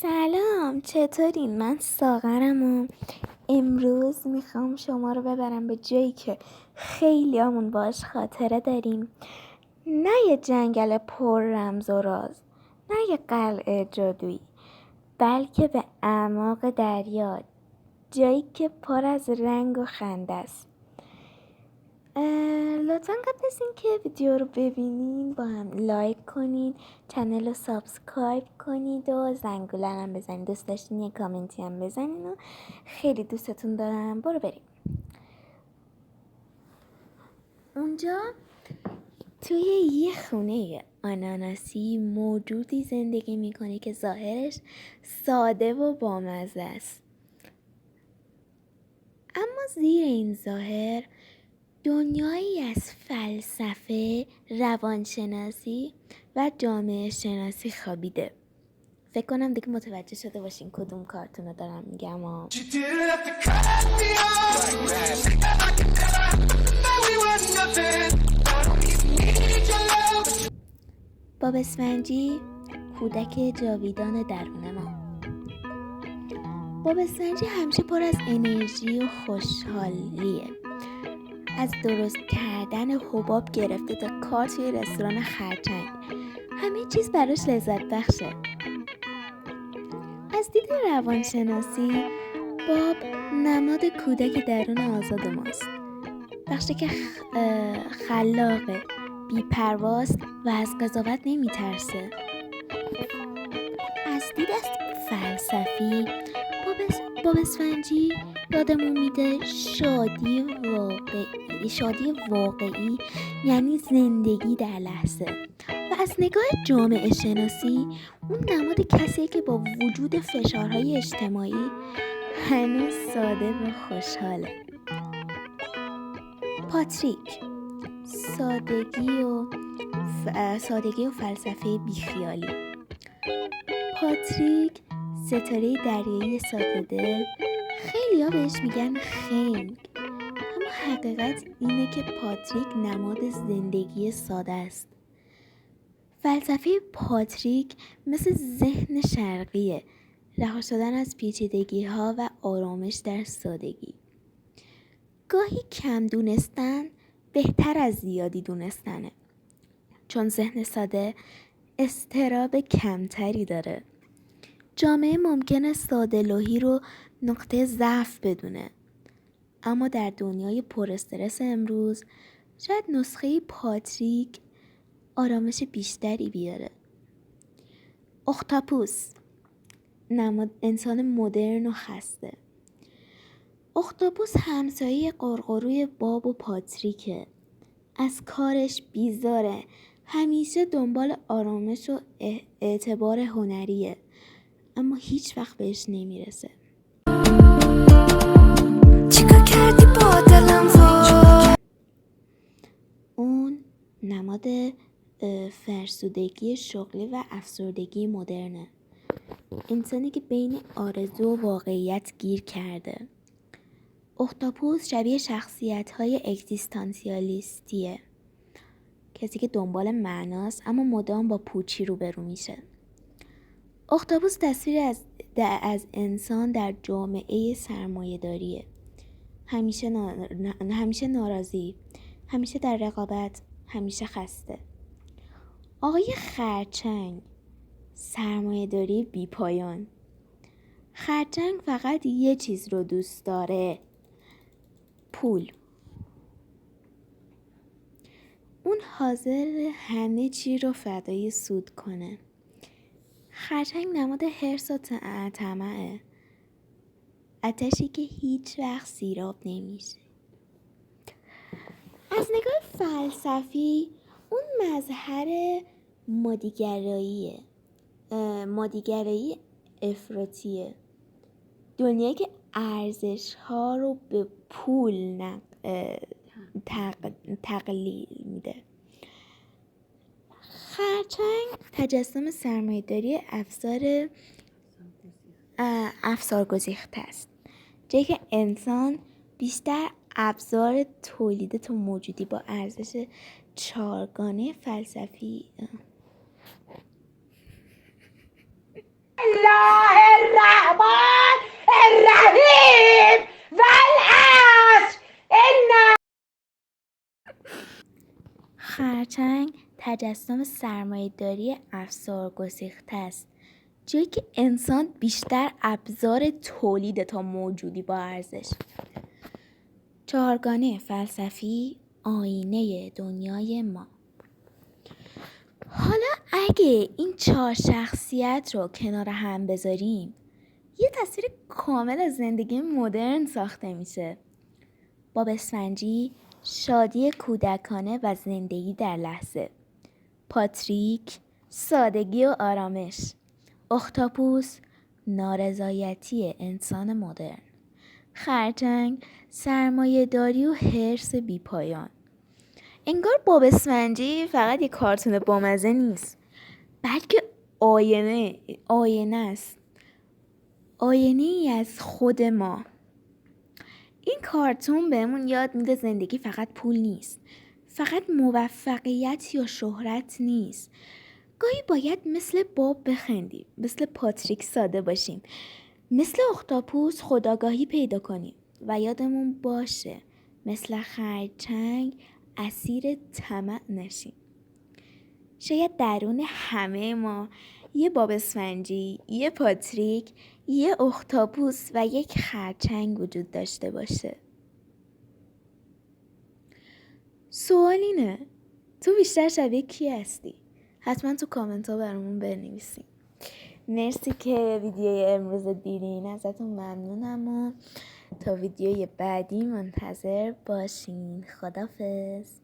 سلام، چطورین؟ من ساغرم و امروز میخوام شما رو ببرم به جایی که خیلی همون باش خاطره داریم. نه یه جنگل پر رمز و راز، نه یه قلعه جادویی، بلکه به اعماق دریا، جایی که پر از رنگ و خنده است. لطفا قبل از این که ویدیو رو ببینین با هم لایک کنین، چنل رو سابسکرایب کنید و زنگوله هم بزنید. دوست داشتین یه کامنتی هم بزنین و خیلی دوستتون دارم. برو بریم. اونجا توی یه خونه آناناسی موجودی زندگی میکنه که ظاهرش ساده و بامزه است، اما زیر این ظاهر دنیایی از فلسفه، روانشناسی و جامعه شناسی خوابیده. فکر کنم دیگه متوجه شده باشین کدوم کارتون رو دارم میگم. باب اسفنجی، کودک جاویدان درون ما. باب اسفنجی همیشه پر از انرژی و خوشحالیه. از درست کردن حباب گرفته تا کار توی رستوران خرچنگ، همه چیز براش لذت بخشه. از دید روانشناسی، باب نماد کودک درون آزاد ماست، بخشی که خلاقه، بی‌پرواست و از قضاوت نمیترسه. از دید فلسفی، باب اسفنجی یادمون میده شادی واقعی یعنی زندگی در لحظه. و از نگاه جامعه شناسی، اون نماد کسیه که با وجود فشارهای اجتماعی هنوز ساده و خوشحاله. پاتریک، سادگی و فلسفه بیخیالی. پاتریک ستاره دریایی ساده، خیلی ها بهش میگن خنگ، اما حقیقت اینه که پاتریک نماد زندگی ساده است. فلسفه پاتریک مثل ذهن شرقیه، رها شدن از پیچیدگی ها و آرامش در سادگی. گاهی کم دونستن بهتر از زیادی دونستنه، چون ذهن ساده اضطراب کمتری داره. جامعه ممکنه ساده‌لوحی رو نقطه ضعف بدونه، اما در دنیای پر استرس امروز شاید نسخه پاتریک آرامش بیشتری بیاره. اختاپوس، نماد انسان مدرن و خسته. اختاپوس همسایه قرقروی باب و پاتریکه. از کارش بیزاره، همیشه دنبال آرامش و اعتبار هنریه، اما هیچ وقت بهش نمیرسه. چیکار کردی با دلم اون نماد فرسودگی شغلی و افسردگی مدرنه. انسانی که بین آرزو و واقعیت گیر کرده. اختاپوس شبیه شخصیت‌های اگزیستانسیالیستیه، کسی که دنبال معناست اما مدام با پوچی روبرو میشه. اختاپوس تصویر از انسان در جامعه سرمایه‌داریه، همیشه ناراضی، همیشه در رقابت، همیشه خسته. آقای خرچنگ، سرمایه‌داری بی‌پایان. خرچنگ فقط یه چیز رو دوست داره، پول. اون حاضر همه چی رو فدای سود کنه. خرچنگ نماد حرص و طمعه، آتشی که هیچ وقت سیراب نمیشه. از نگاه فلسفی، اون مظهر مادیگرایی افراطیه، دنیایی که ارزش ها رو به پول تقلیل میده. خرچنگ تجسم سرمایه‌داری افسارگسیخته است، جایی که انسان بیشتر ابزار تولید تا موجودی با ارزش چهارگانه فلسفی تجسم سرمایه‌داری افزار گسیخته است، جایی که انسان بیشتر ابزار تولید تا موجودی با ارزش. چهارگانه فلسفی، آینه دنیای ما. حالا اگه این 4 شخصیت رو کنار هم بذاریم، یه تصویر کامل از زندگی مدرن ساخته میشه. باب اسفنجی، شادی کودکانه و زندگی در لحظه. پاتریک، سادگی و آرامش. اختاپوس، نارضایتی انسان مدرن. خرچنگ، سرمایه‌داری و حرص بی‌پایان. انگار باب اسفنجی فقط یک کارتون بامزه نیست، بلکه آینه است. آینه ای از خود ما. این کارتون بهمون یاد میده زندگی فقط پول نیست، فقط موفقیت یا شهرت نیست. گاهی باید مثل باب بخندیم، مثل پاتریک ساده باشیم، مثل اختاپوس خودآگاهی پیدا کنیم و یادمون باشه مثل خرچنگ اسیر طمع نشیم. شاید درون همه ما یه باب اسفنجی، یه پاتریک، یه اختاپوس و یک خرچنگ وجود داشته باشه. سوال اینه، تو بیشتر شبیه کی هستی؟ حتما تو کامنت ها برامون بنویسین. مرسی که ویدیوی امروز دیدین، ازتون ممنونم و تا ویدیوی بعدی منتظر باشین. خدافظ.